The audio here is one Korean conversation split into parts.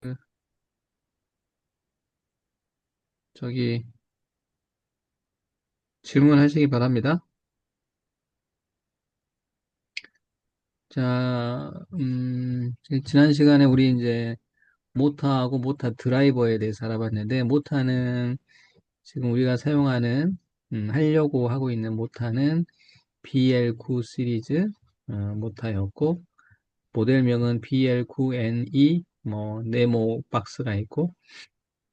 그, 저기 질문하시기 바랍니다. 자, 지난 시간에 우리 이제 모터하고 모터 드라이버에 대해서 알아봤는데, 모터는 지금 우리가 사용하는, 하려고 하고 있는 모터는 BL9 시리즈 모터였고, 모델명은 BL9NE, 네모 박스가 있고,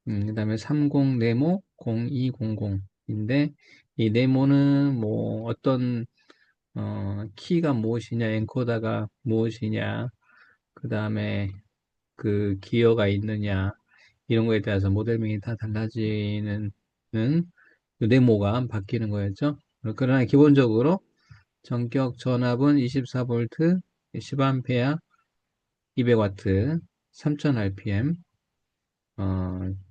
그다음에 30 네모 0200인데, 이 네모는 뭐 어떤 키가 무엇이냐, 엔코더가 무엇이냐, 그 다음에 그 기어가 있느냐, 이런 거에 따라서 모델명이 다 달라지는 그 네모가 바뀌는 거였죠. 그러나 기본적으로 전격 전압은 24V, 10A, 200W, 3000rpm,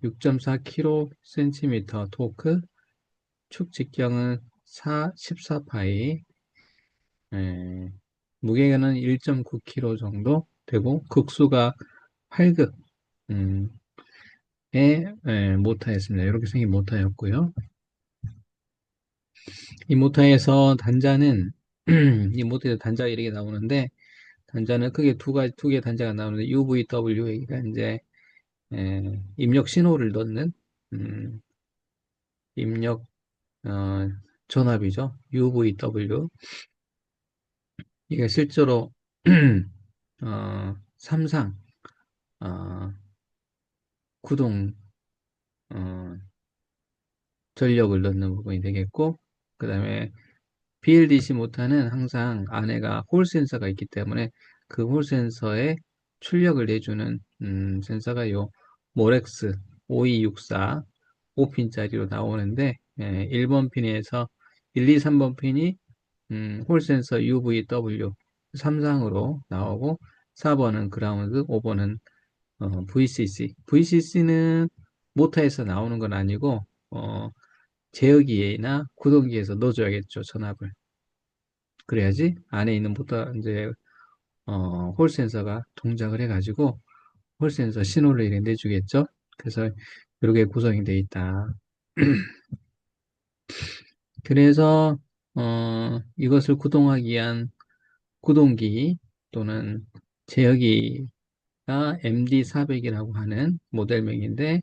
6.4kcm 토크, 축 직경은 14파이, 무게는 1.9kg 정도 되고 극수가 8급 의 모터였습니다. 이렇게 생긴 모터였고요. 이 모터에서 단자는 이 모터에서 단자가 이렇게 나오는데, 단자는 크게 두 개 단자가 나오는데, UVW, 여기가 이제 입력 신호를 넣는 음, 입력 어, 전압이죠. UVW. 이게 실제로 삼상 어, 구동 어, 전력을 넣는 부분이 되겠고, 그 다음에 BLDC 모터는 항상 안에가 홀 센서가 있기 때문에 그 홀 센서에 출력을 내주는 센서가 요 모렉스 5264 5핀짜리로 나오는데, 1번 핀에서 1, 2, 3번 핀이 홀 센서 UVW 3상으로 나오고, 4번은 그라운드, 5번은 VCC. VCC는 모터에서 나오는 건 아니고 제어기나 구동기에서 넣어줘야겠죠, 전압을. 그래야지 안에 있는 모터 이제 홀 센서가 동작을 해가지고 홀 센서 신호를 이렇게 내주겠죠. 그래서 이렇게 구성이 되어 있다. 그래서 이것을 구동하기 위한 구동기 또는 제어기가 MD400이라고 하는 모델명인데,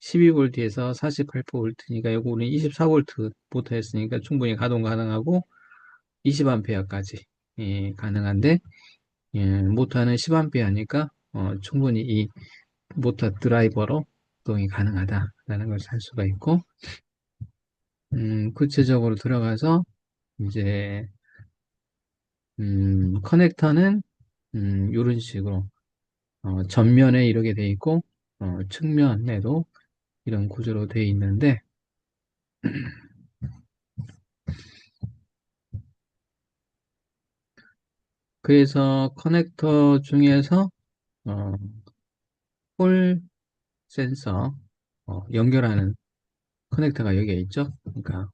12V에서 48V니까 요거는 24V 모터였으니까 충분히 가동 가능하고 20A까지 가능한데, 모터는 10A니까 충분히 이 모터 드라이버로 구동이 가능하다라는 걸 알 수가 있고, 구체적으로 들어가서 이제 커넥터는 이런 식으로 전면에 이렇게 돼 있고, 측면에도 이런 구조로 돼 있는데, 그래서 커넥터 중에서 어, 홀 센서 연결하는 커넥터가 여기에 있죠. 그러니까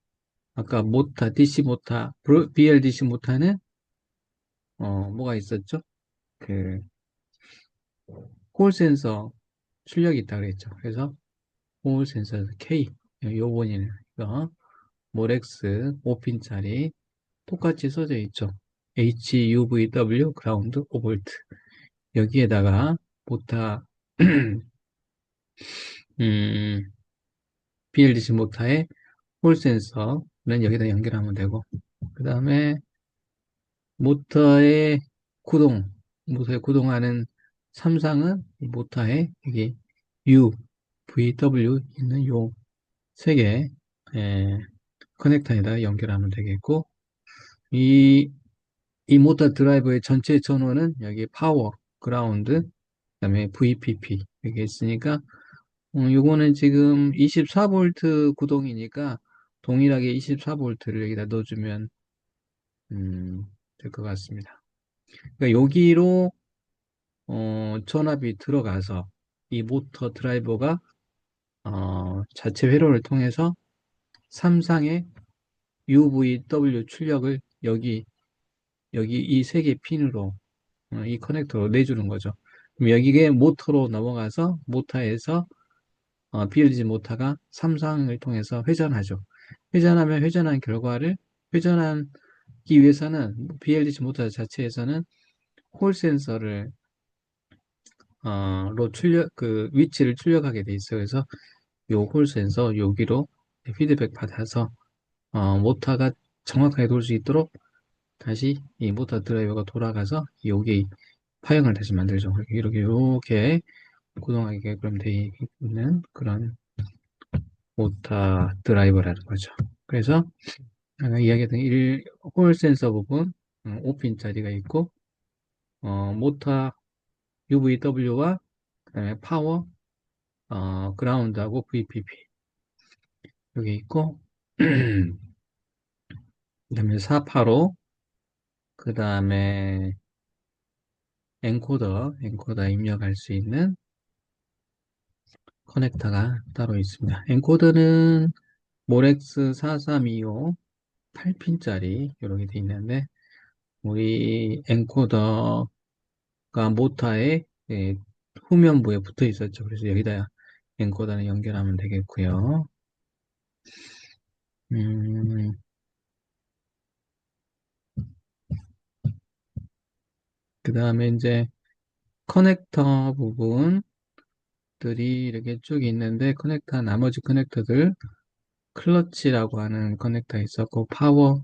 아까 모타 DC 모타 BLDC 모타는 뭐가 있었죠? 그 홀 센서 출력이 있다 그랬죠. 그래서 홀 센서 K 요번에는 이거 모렉스 5핀짜리 똑같이 써져 있죠. HUVW 그라운드 5V. 여기에다가 모타 음, BLDC 모타의 홀 센서는 여기다 연결하면 되고, 그 다음에 모터의 구동, 모터에 구동하는 삼상은 이 모터에 여기 U, VW 있는 요 세 개 커넥터에다 연결하면 되겠고, 이, 이 모터 드라이버의 전체 전원은 여기 파워, 그라운드, 그 다음에 VPP 이렇게 있으니까, 요거는 지금 24V 구동이니까 동일하게 24V를 여기다 넣어주면 될 것 같습니다. 그러니까 여기로 전압이 들어가서 이 모터 드라이버가 자체 회로를 통해서 삼상의 UVW 출력을 여기 이 세 개 핀으로 이 커넥터로 내주는 거죠. 그럼 여기에 모터로 넘어가서 모터에서 BLDC 모터가 삼성을 통해서 회전하죠. 회전하면 회전한 결과를 회전하기 위해서는 BLDC 모터 자체에서는 홀 센서를 로 출력 그 위치를 출력하게 돼 있어요. 그래서 요 홀 센서 여기로 피드백 받아서 모터가 정확하게 돌 수 있도록 다시 이 모터 드라이버가 돌아가서 여기 파형을 다시 만들죠. 이렇게 구동하게 그럼 돼 있는 그런 모터 드라이버라는 거죠. 그래서 아까 이야기했던 1홀 센서 부분 5핀짜리가 있고 모터 UVW와 그다음에 파워 그라운드하고 VPP 여기 있고 그다음에 485 그다음에 엔코더 입력할 수 있는 커넥터가 따로 있습니다. 엔코더는 모렉스 4325 8핀짜리 이렇게 돼 있는데 우리 엔코더가 모터에 후면부에 붙어 있었죠. 그래서 여기다 엔코더는 연결하면 되겠고요. 음, 그 다음에 이제 커넥터 부분들이 이렇게 쭉 있는데 나머지 커넥터들 클러치라고 하는 커넥터 있었고 파워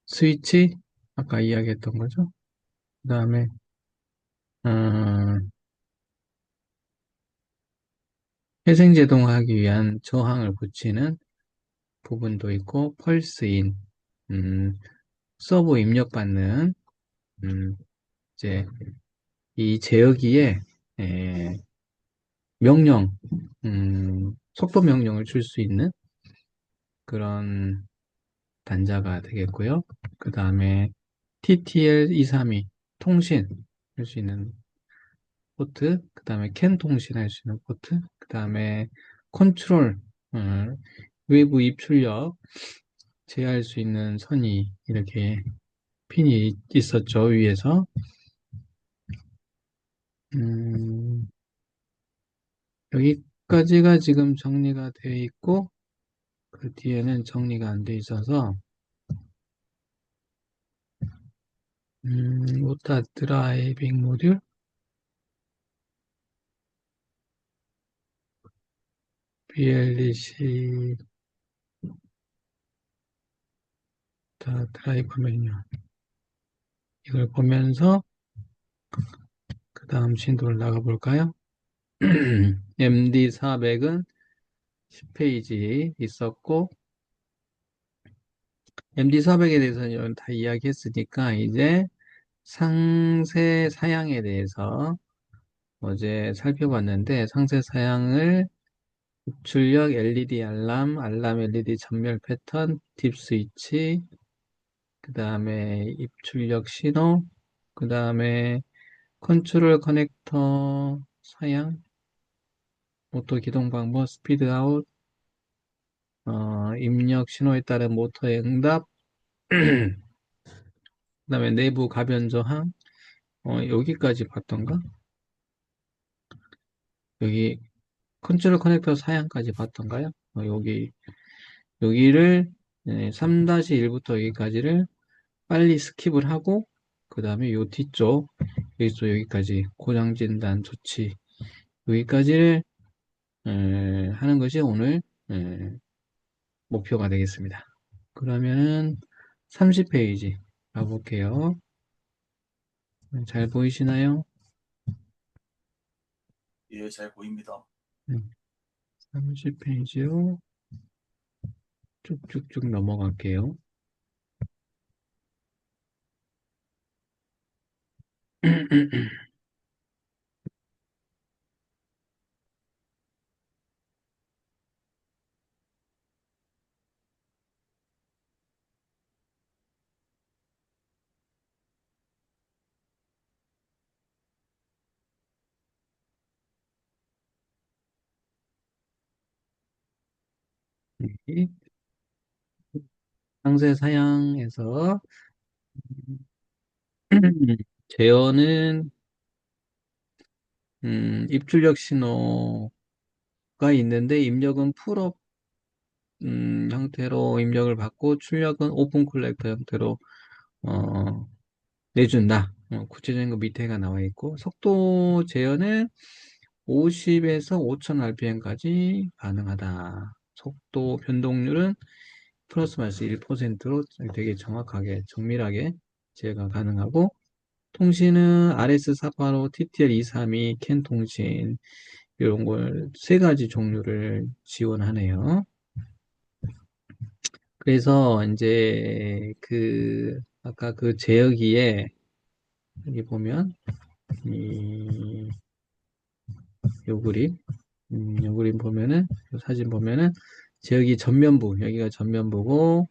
스위치 아까 이야기했던 거죠. 그 다음에 회생제동하기 위한 저항을 붙이는 부분도 있고 펄스인 음, 서버 입력받는 음, 이제 이 제어기에 에, 명령 속도 명령을 줄 수 있는 그런 단자가 되겠고요. 그 다음에 TTL232 통신 할 수 있는 포트, 그 다음에 캔 통신할 수 있는 포트, 그 다음에 컨트롤, 외부 입출력 제어할 수 있는 선이 이렇게 핀이 있었죠, 위에서. 음, 여기까지가 지금 정리가 되어 있고, 그 뒤에는 정리가 안 돼 있어서, 오타 드라이빙 모듈, BLDC 드라이버 메뉴. 이걸 보면서, 그 다음 진도를 나가볼까요? MD400은 10페이지 있었고, MD400에 대해서는 다 이야기했으니까, 이제 상세 사양에 대해서 어제 살펴봤는데, 상세 사양을 출력 LED 알람 LED 전멸 패턴, 딥 스위치, 그 다음에 입출력 신호, 그 다음에 컨트롤 커넥터 사양, 모터 기동 방법, 스피드 아웃, 입력 신호에 따른 모터의 응답, 그 다음에 내부 가변 저항, 여기까지 봤던가? 여기 컨트롤 커넥터 사양까지 봤던가요? 여기를 3-1부터 여기까지를 빨리 스킵을 하고, 그 다음에 요 뒤쪽, 여기서 여기까지 고장진단 조치, 여기까지를 하는 것이 오늘 목표가 되겠습니다. 그러면은 30페이지 가볼게요. 잘 보이시나요? 예, 잘 보입니다. 30페이지로 쭉쭉쭉 넘어갈게요. 이 상세 사양에서 제어는 입출력 신호가 있는데 입력은 풀업 형태로 입력을 받고 출력은 오픈 콜렉터 형태로 어, 내준다. 구체적인 거 밑에가 나와 있고 속도 제어는 50에서 5000 rpm까지 가능하다. 속도 변동률은 플러스 마이너스 1%로 되게 정확하게 정밀하게 제어가 가능하고 통신은 RS485, TTL232, 캔 통신 이런 걸 세 가지 종류를 지원하네요. 그래서 이제 그 아까 그 제어기에 여기 보면 이 요 그림 요 그림 보면은 요 사진 보면은 제어기 전면부 여기가 전면부고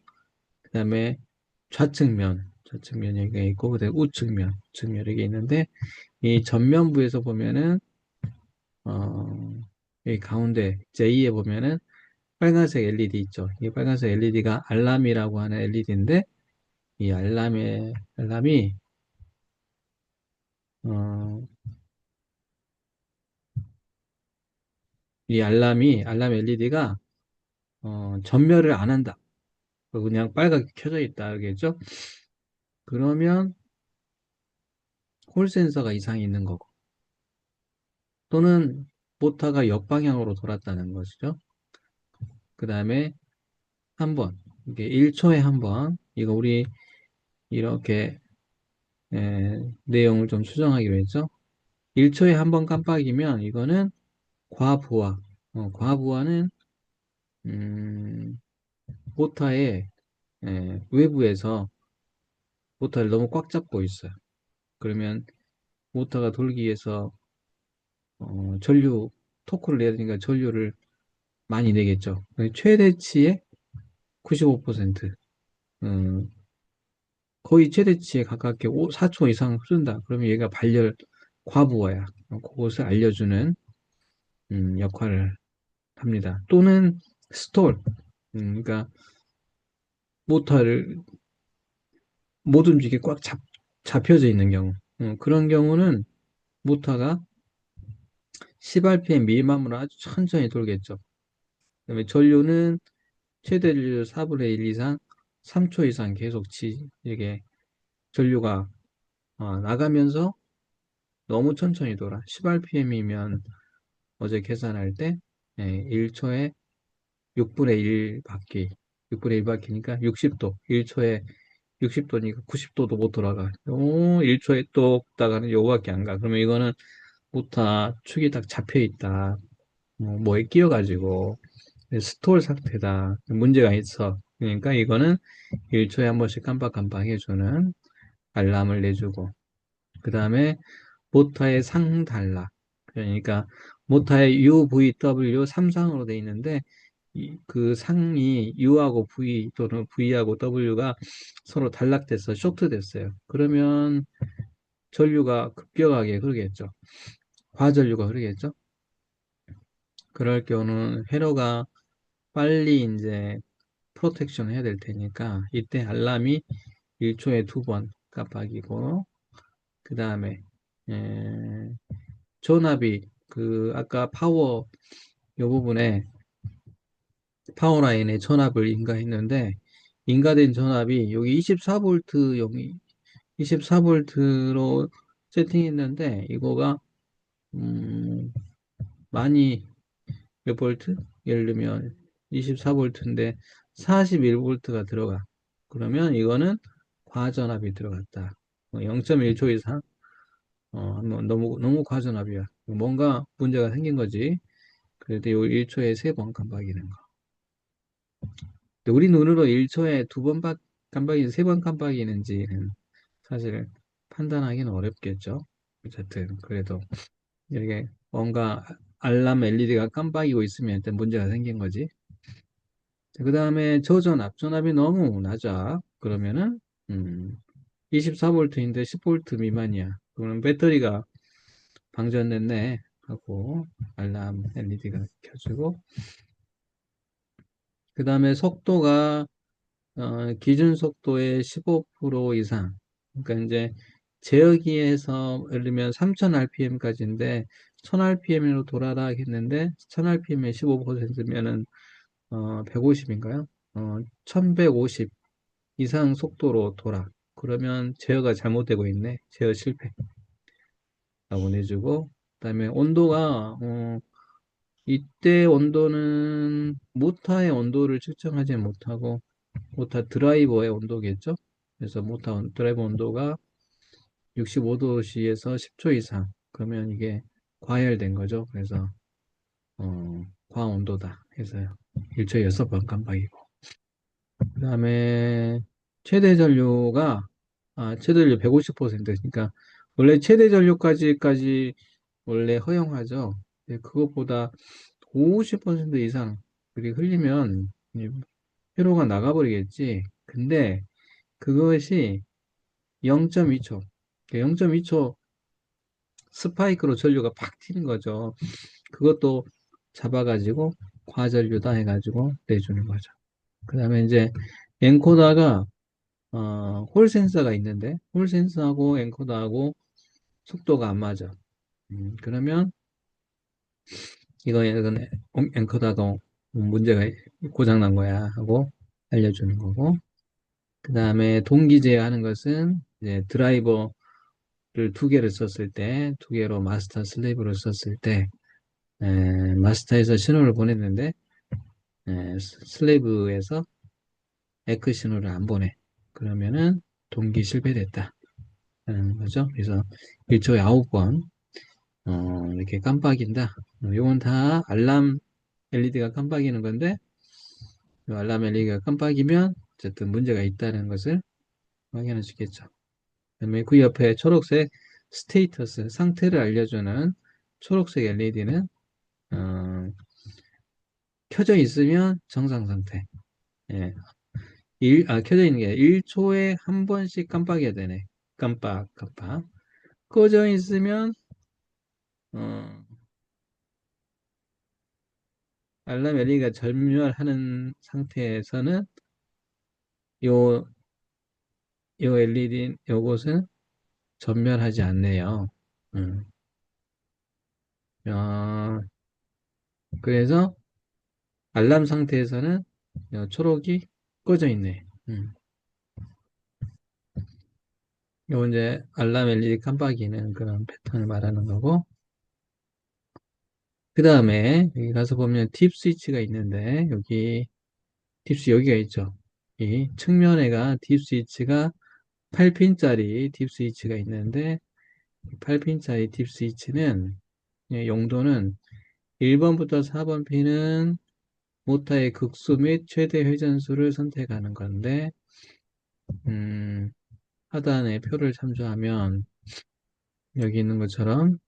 그다음에 좌측면 여기가 있고 그다음에 우측면 여기 있는데 이 전면부에서 보면은 여기 가운데 J에 보면은 빨간색 LED 있죠. 이 빨간색 LED가 알람이라고 하는 LED인데 이 알람이 어, 이 알람 LED가 전멸을 안 한다. 그냥 빨갛게 켜져 있다. 알겠죠? 그러면 홀 센서가 이상이 있는 거고 또는 모터가 역방향으로 돌았다는 것이죠. 그 다음에 한 번, 이게 1초에 한 번, 이거 우리 이렇게 내용을 좀 수정하기로 했죠. 1초에 한 번 깜빡이면 이거는 과부하. 과부하는 음, 모터의 외부에서 모터를 너무 꽉 잡고 있어요. 그러면 모터가 돌기 위해서 전류 토크를 내야 되니까 전류를 많이 내겠죠. 최대치의 95%, 거의 최대치에 가깝게 4초 이상 흐른다. 그러면 얘가 발열 과부하야. 그것을 알려주는 역할을 합니다. 또는 스톨, 그러니까 모터를 못 움직이게 꽉 잡혀져 있는 경우. 그런 경우는 모터가 10rpm 미만으로 아주 천천히 돌겠죠. 그다음에 전류는 최대 전류 4분의 1 이상 3초 이상 계속 이게 전류가 나가면서 너무 천천히 돌아. 10rpm이면 어제 계산할 때 1초에 6분의 1 바퀴, 6분의 1 바퀴니까 60도, 1초에 60도니까 90도도 못 돌아가. 1초에 또 다가는 요거밖에 안 가. 그러면 이거는 모터 축이 딱 잡혀 있다. 뭐에 끼어가지고 스톨 상태다. 문제가 있어. 그러니까 이거는 1초에 한 번씩 깜빡깜빡 해주는 알람을 내주고 그 다음에 모터의 상단락 그러니까 모터의 UVW 3상으로 돼 있는데 그 상이 U하고 V 또는 V하고 W가 서로 단락돼서 쇼트 됐어요. 그러면 전류가 급격하게 흐르겠죠. 과전류가 흐르겠죠. 그럴 경우는 회로가 빨리 이제 프로텍션 해야 될 테니까 이때 알람이 1초에 2번 깜빡이고 그 다음에 전압이 그 아까 파워 요 부분에 파워라인에 전압을 인가했는데 인가된 전압이 여기 24V 24V로 세팅했는데 이거가 많이 몇 볼트? 예를 들면 24V인데 41V가 들어가. 그러면 이거는 과전압이 들어갔다. 0.1초 이상 너무 과전압이야. 뭔가 문제가 생긴 거지. 그래도 요 1초에 3번 깜빡이는 거. 근데 우리 눈으로 1초에 2번 깜빡이는지 3번 깜빡이는지는 사실 판단하기는 어렵겠죠. 어쨌든 그래도 이렇게 뭔가 알람 LED가 깜빡이고 있으면 일단 문제가 생긴 거지. 그 다음에 전압이 너무 낮아. 그러면은 24V인데 10V 미만이야. 그러면 배터리가 방전됐네 하고 알람 LED가 켜지고 그 다음에 속도가 기준 속도의 15% 이상 그러니까 이제 제어기에서 예를 들면 3000 rpm까지인데 1000rpm으로 돌아라 했는데 1000rpm에 15%면은 150인가요? 1150 이상 속도로 돌아. 그러면 제어가 잘못되고 있네. 제어 실패라고 내주고, 그다음에 온도가 이때 온도는 모타의 온도를 측정하지 못하고 모타 드라이버의 온도겠죠. 그래서 모타 드라이버 온도가 65도씨에서 10초 이상. 그러면 이게 과열된 거죠. 그래서 과온도다 해서 1초에 6번 깜빡이고. 그 다음에 최대 전류가 최대 전류 150%. 그러니까 원래 최대 전류까지 원래 허용하죠. 근데 그것보다 50% 이상 그리 흘리면 이 회로가 나가버리겠지. 근데 그것이 0.2초, 0.2초 스파이크로 전류가 팍 튀는 거죠. 그것도 잡아가지고 과전류다 해가지고 내주는 거죠. 그 다음에 이제 엔코더가 홀 센서가 있는데 홀 센서하고 엔코더하고 속도가 안 맞아. 그러면 이건 엔코더가 문제가 고장 난 거야 하고 알려주는 거고. 그 다음에 동기 제어하는 것은 이제 드라이버를 두 개를 썼을 때, 두 개로 마스터 슬레이브를 썼을 때, 마스터에서 신호를 보냈는데 슬레이브에서 에크 신호를 안 보내. 그러면은 동기 실패됐다. 라는 거죠. 그래서 1초에 9번, 이렇게 깜빡인다. 요건 다 알람 LED가 깜빡이는 건데, 이 알람 LED가 깜빡이면 어쨌든 문제가 있다는 것을 확인할 수 있겠죠. 그다음에 그 옆에 초록색 스테이터스, 상태를 알려주는 초록색 LED는, 켜져 있으면 정상 상태. 예. 켜져 있는 게 1초에 한 번씩 깜빡여야 되네. 깜빡, 깜빡. 꺼져 있으면, 어, 알람 LED가 절멸하는 상태에서는 요, 요 LED, 요것은 전멸하지 않네요. 음. 어, 그래서 알람 상태에서는 초록이 꺼져 있네. 요 이제 알람 LED 깜빡이는 그런 패턴을 말하는 거고, 그 다음에 여기 가서 보면 딥 스위치가 있는데 여기 여기가 있죠. 이 측면에가 딥 스위치가 8핀짜리 딥 스위치가 있는데 8핀짜리 딥 스위치는 용도는 1번부터 4번 핀은 모터의 극수 및 최대 회전수를 선택하는 건데, 하단의 표를 참조하면 여기 있는 것처럼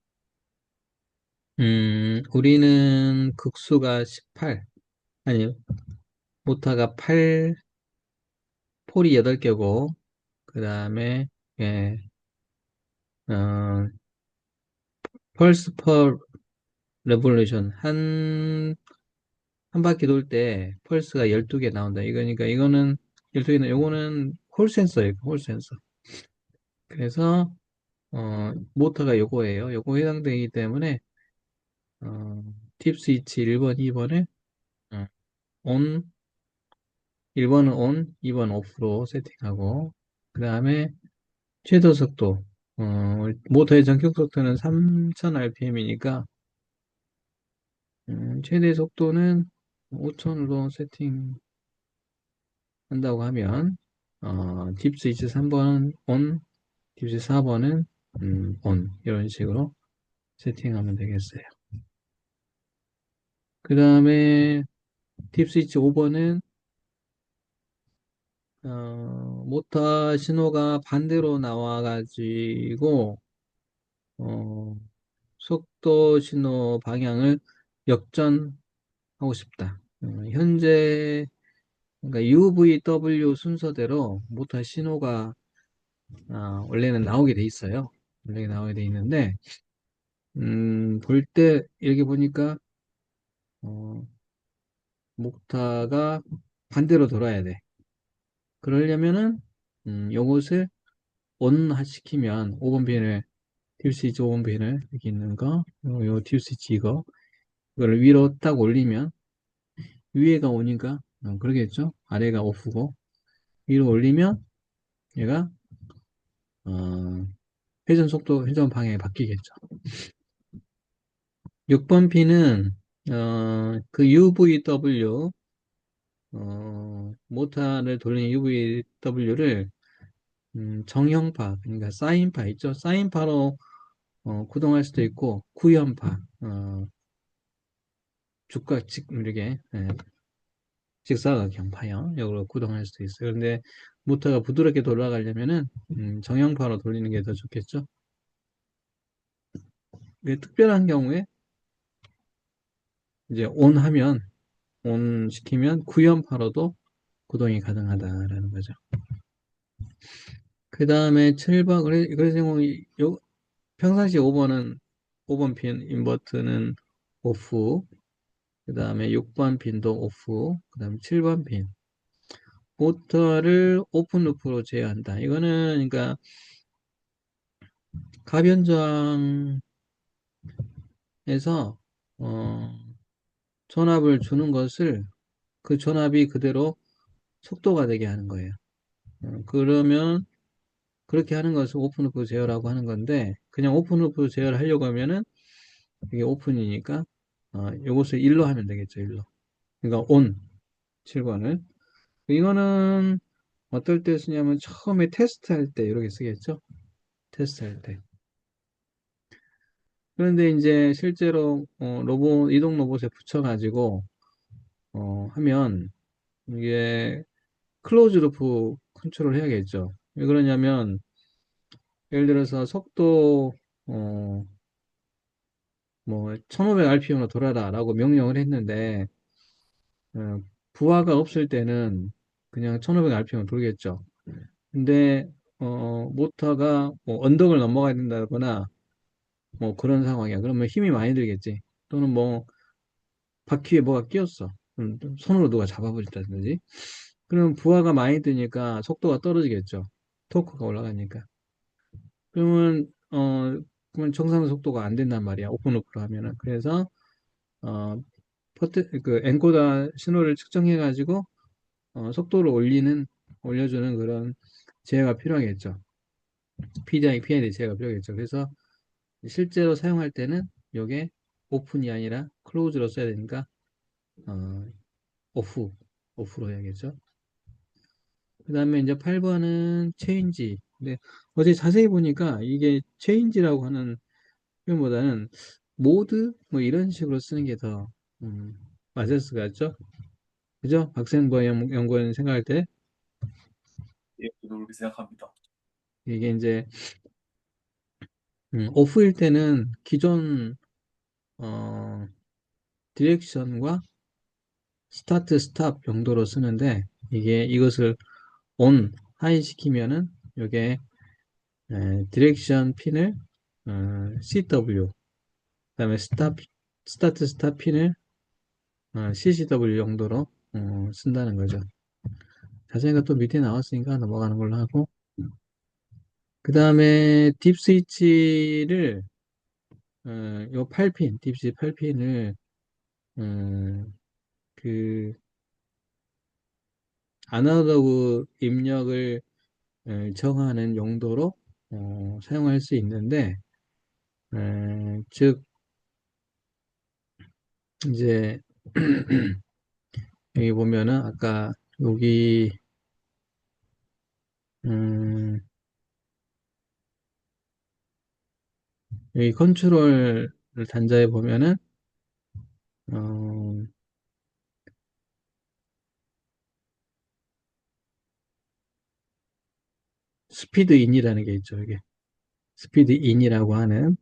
우리는 극수가 18, 아니 모터가 8, 폴이 8개고 그 다음에 예, 어, 펄스 퍼 레볼루션 한 바퀴 돌 때 펄스가 12개 나온다. 이거니까 이거는 12개는 요거는 홀 센서예요. 홀 센서. 그래서 모터가 요거예요. 요거 해당되기 때문에 어, 팁 스위치 1번, 2번을 온, 1번은 온, 2번 오프로 세팅하고 그 다음에 최저 속도 모터의 전격 속도는 3000rpm이니까 최대 속도는 5000으로 세팅한다고 하면 딥 스위치 3번은 온, 딥 스위치 4번은 온 이런 식으로 세팅하면 되겠어요. 그 다음에 딥 스위치 5번은 모터 신호가 반대로 나와가지고 어, 속도 신호 방향을 역전하고 싶다. 현재 그러니까 UVW 순서대로 모터 신호가 원래는 나오게 돼 있어요. 원래 나오게 돼 있는데 볼 때 여기 보니까 어, 모터가 반대로 돌아야 돼. 그러려면은 요것을 온화 시키면 5번 핀을 듀스이즈 5번핀을 여기 있는 거, 요 듀스이즈 이거를 위로 딱 올리면 위에가 온인가? 그러겠죠? 아래가 오프고 위로 올리면 얘가 회전 속도, 회전 방향이 바뀌겠죠. 6번 핀은 그 UVW 모터를 돌리는 UVW를 정형파, 그러니까 사인파 있죠? 사인파로 구동할 수도 있고 구연파, 죽각직 이렇게 직사각형 파형으로 구동할 수도 있어요. 그런데 모터가 부드럽게 돌아가려면은 정형파로 돌리는 게 더 좋겠죠. 특별한 경우에 이제 온 시키면 구연파로도 구동이 가능하다라는 거죠. 그 다음에 7번, 그래서 평상시 5번 핀 인버터는 오프, 그 다음에 6번 핀도 오프, 그 다음에 7번 핀. 모터를 오픈 루프로 제어한다. 이거는, 그러니까, 가변저항에서, 어, 전압을 주는 것을 그 전압이 그대로 속도가 되게 하는 거예요. 그러면, 그렇게 하는 것을 오픈 루프 제어라고 하는 건데, 그냥 오픈 루프 제어를 하려고 하면은, 이게 오픈이니까, 요것을 1로 하면 되겠죠, 1로. 그러니까 온, 7번을. 이거는 어떨 때 쓰냐면 처음에 테스트할 때 이렇게 쓰겠죠? 테스트할 때. 그런데 이제 실제로 이동 로봇에 붙여가지고 하면 이게 클로즈 루프 컨트롤 해야겠죠. 왜 그러냐면 예를 들어서 속도 어, 뭐 1500rpm으로 돌아라라고 명령을 했는데 어, 부하가 없을 때는 그냥 1500rpm으로 돌겠죠. 근데 모터가 뭐 언덕을 넘어가야 된다거나 뭐 그런 상황이야. 그러면 힘이 많이 들겠지. 또는 뭐 바퀴에 뭐가 끼었어. 손으로 누가 잡아버렸다든지. 그럼 부하가 많이 드니까 속도가 떨어지겠죠. 토크가 올라가니까. 그러면 그러면 정상 속도가 안 된단 말이야. 오픈 오프로 하면은. 그래서 어 그 엔코더 신호를 측정해 가지고 속도를 올려주는 그런 제어가 필요하겠죠. PID 제어가 필요하겠죠. 그래서 실제로 사용할 때는 이게 오픈이 아니라 클로즈로 써야 되니까 어, 오프, 오프로 해야겠죠. 그 다음에 이제 8번은 체인지. 근데 어제 자세히 보니까 이게 체인지라고 하는 표현보다는 모드 뭐 이런 식으로 쓰는 게 더 맞을 것 같죠? 그죠? 박생보 연구원 생각할 때 예, 저도 그렇게 생각합니다. 이게 이제 오프일 때는 기존 어, 디렉션과 스타트 스탑 용도로 쓰는데 이것을 온 하이 시키면은 이게 디렉션 핀을 CW 그다음에 스타트 스탑 핀을 CCW 용도로 쓴다는 거죠. 자세히가 또 밑에 나왔으니까 넘어가는 걸로 하고 그 다음에 딥 스위치를 요 8핀 딥 스위치 8핀을 그 아날로그 입력을 정하는 용도로 사용할 수 있는데 즉 이제 여기 보면은 아까 여기 음, 여기 컨트롤 단자에 보면은 어, 스피드 인이라는 게 있죠. 이게 스피드 인이라고 하는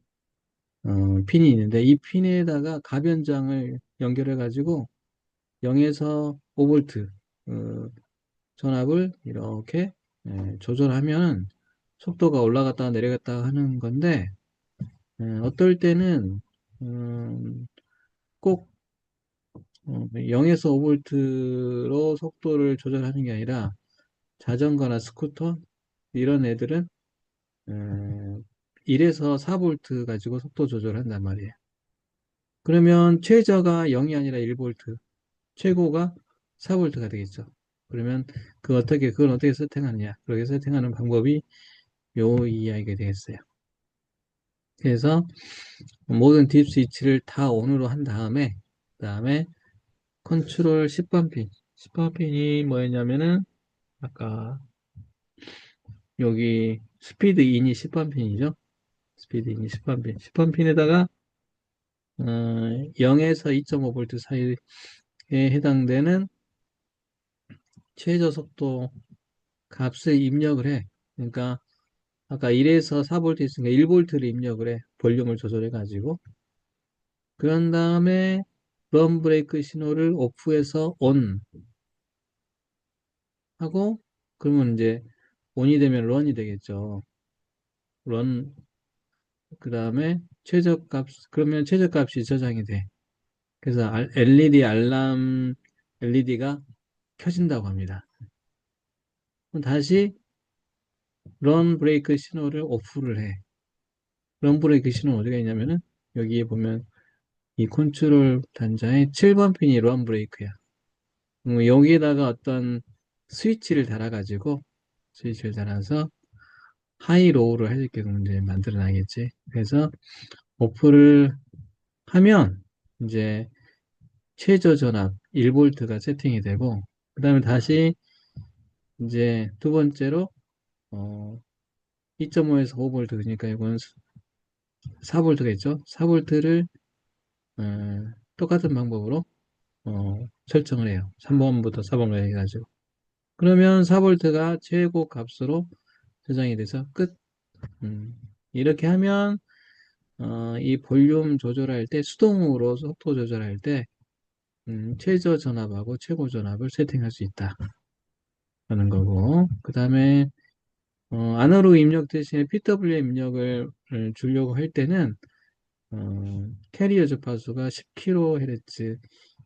핀이 있는데 이 핀에다가 가변장을 연결해 가지고 0에서 5볼트 전압을 이렇게 조절하면 속도가 올라갔다가 내려갔다가 하는 건데 어떨 때는 꼭 0에서 5볼트로 속도를 조절하는 게 아니라 자전거나 스쿠터 이런 애들은 1에서 4V 가지고 속도 조절한단 말이에요. 그러면 최저가 0이 아니라 1V, 최고가 4V가 되겠죠. 그러면 그걸 어떻게 세팅하느냐? 그렇게 세팅하는 방법이 요 이야기가 되겠어요. 그래서 모든 딥 스위치를 다 ON으로 한 다음에 컨트롤 10번 핀. 10번 핀이 뭐였냐면은 아까 여기 스피드 인이 10번 핀이죠. 스피드 인이 10번 핀. 10번 핀에다가 0에서 2.5V 사이에 해당되는 최저 속도 값을 입력을 해. 그러니까 아까 1에서 4V 있으니까 1V를 입력을 해. 볼륨을 조절해 가지고. 그런 다음에 런 브레이크 신호를 오프해서 온 하고 그러면 이제 온이 되면 런이 되겠죠. 런 그다음에 최저값 그러면 최저값이 저장이 돼. 그래서 LED 알람 LED가 켜진다고 합니다. 그럼 다시 런 브레이크 신호를 오프를 해. 런 브레이크 신호는 어디가 있냐면은 여기에 보면 이 컨트롤 단자의 7번 핀이 런 브레이크야. 여기에다가 어떤 스위치를 달아서 하이 로우를 이렇게 이제 만들어 놔야겠지. 그래서 오프를 하면 이제 최저 전압 1V가 세팅이 되고 그 다음에 다시 이제 두 번째로 2.5에서 5V 그러니까 이건 4V겠죠. 4V를 똑같은 방법으로 설정을 해요. 3번부터 4번로 해가지고 그러면 4V가 최고 값으로 저장이 돼서 끝. 이렇게 하면 이 볼륨 조절할 때 수동으로 속도 조절할 때 최저 전압하고 최고 전압을 세팅할 수 있다 라는 거고 그 다음에 아날로그 입력 대신에 PWM 입력을 주려고 할 때는 캐리어 주파수가 10kHz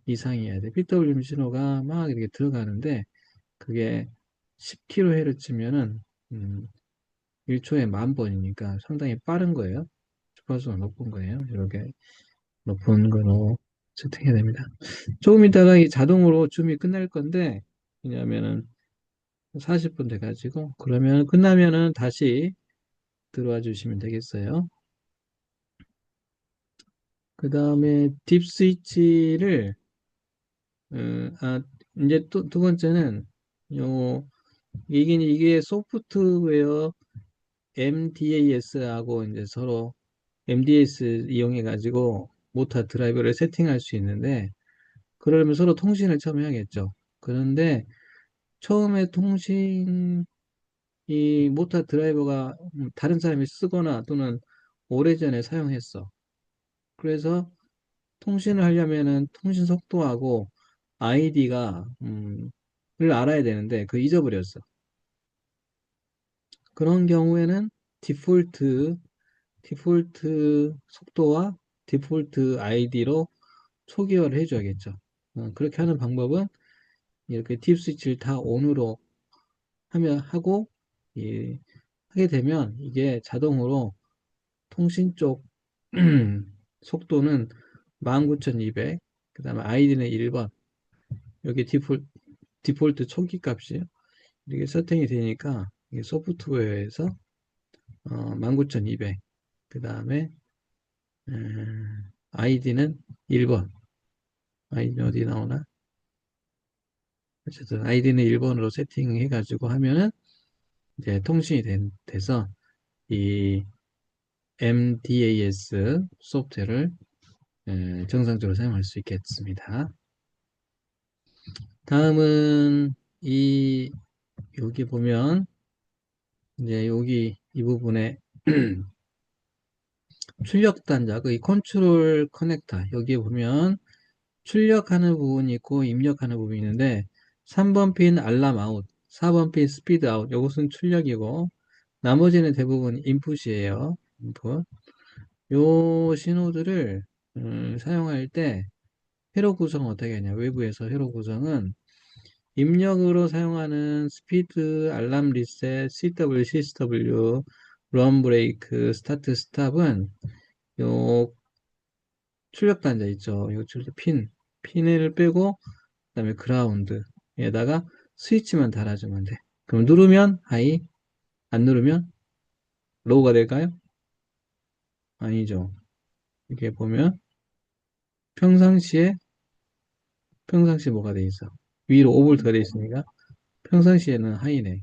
이상이어야 돼. PWM 신호가 막 이렇게 들어가는데 그게 10kHz면은 1초에 10,000번이니까 상당히 빠른 거예요. 주파수가 높은 거예요. 이렇게 높은 거로 세팅해야 됩니다. 조금 있다가 이 자동으로 줌이 끝날 건데 왜냐하면은 40분 돼가지고 그러면 끝나면은 다시 들어와 주시면 되겠어요. 그 다음에 딥 스위치를 어, 아 이제 또 두 번째는 요 이게 소프트웨어 MDAS하고 이제 서로 MDAS 이용해 가지고 모터 드라이버를 세팅할 수 있는데 그러려면 서로 통신을 처음 해야겠죠. 그런데 처음에 이 모터 드라이버가 다른 사람이 쓰거나 또는 오래전에 사용했어. 그래서 통신을 하려면은 통신 속도하고 아이디가 를 알아야 되는데 그 잊어버렸어. 그런 경우에는 디폴트 속도와 디폴트 아이디로 초기화를 해줘야겠죠. 그렇게 하는 방법은 이렇게 딥 스위치를 다 온으로 하고 이, 하게 되면 이게 자동으로 통신 쪽 속도는 19,200, 그 다음에 아이디는 1번, 여기 디폴트 초기 값이에요. 이렇게 세팅이 되니까 이게 소프트웨어에서 19,200, 그 다음에 아이디는 1번, 아이디는 어디 나오나? 어쨌든 아이디는 1번으로 세팅해가지고 하면은 이제 통신이 돼서 이 MDAS 소프트웨어를 정상적으로 사용할 수 있겠습니다. 다음은 여기 보면 이제 여기 이 부분에 출력 단자, 이 컨트롤 커넥터 여기에 보면 출력하는 부분이 있고 입력하는 부분이 있는데 3번 핀 알람 아웃, 4번 핀 스피드 아웃 이것은 출력이고 나머지는 대부분 인풋이에요. 인풋. 요 신호들을 사용할 때 회로 구성 어떻게 하냐. 외부에서 회로 구성은 입력으로 사용하는 스피드, 알람 리셋, CW, CSW, 런 브레이크, 스타트, 스탑은 요 출력 단자 있죠. 요 출력 핀을 빼고 그다음에 그라운드에다가 스위치만 달아주면 돼. 그럼 누르면 하이, 안 누르면 로우가 될까요? 아니죠. 이렇게 보면 평상시에 뭐가 돼 있어? 위로 5볼트가 돼 있으니까 평상시에는 하이네.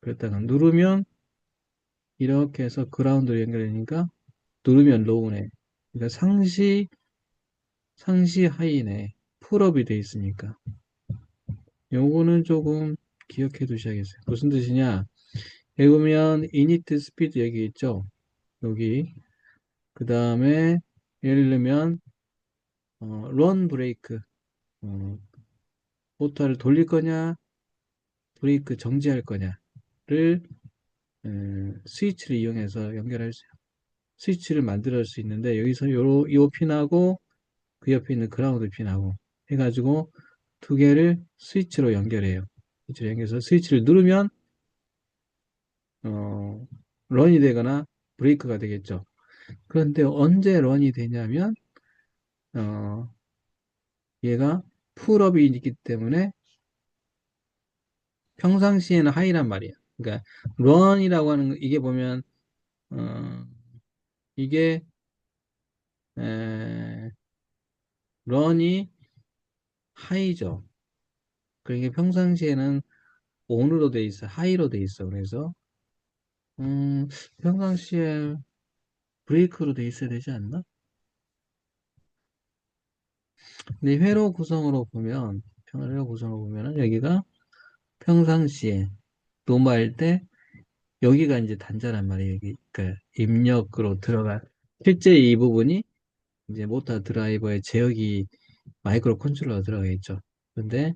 그랬다가 누르면 이렇게 해서 그라운드로 연결되니까 누르면 로우네. 그러니까 상시 하이네. 풀업이 돼 있으니까. 요거는 조금 기억해 두셔야겠어요. 무슨 뜻이냐? 여기 보면 init speed 여기 있죠? 여기. 그 다음에 예를 들면 run 브레이크 모터를 돌릴 거냐 브레이크 정지할 거냐를 스위치를 이용해서 연결할 수 스위치를 만들 수 있는데 여기서 요 핀하고 그 옆에 있는 그라운드 핀하고 해가지고 두 개를 스위치로 연결해요. 스위치로 연결해서 스위치를 누르면 어, 런이 되거나 브레이크가 되겠죠. 그런데 언제 런이 되냐면 어, 얘가 풀업이 있기 때문에 평상시에는 하이란 말이에요. 그러니까 런이라고 하는 거 이게 보면 어, 이게 에, 런이 하이죠. 그러니까 평상시에는 온으로 돼 있어, 하이로 돼 있어. 그래서 평상시에 브레이크로 돼 있어야 되지 않나? 근데 회로 구성으로 보면은 여기가 평상시에 노마일 때 여기가 이제 단자란 말이에요. 여기 그러니까 입력으로 들어간 실제 이 부분이 이제 모터 드라이버의 제어기 마이크로 컨트롤러가 들어가 있죠. 근데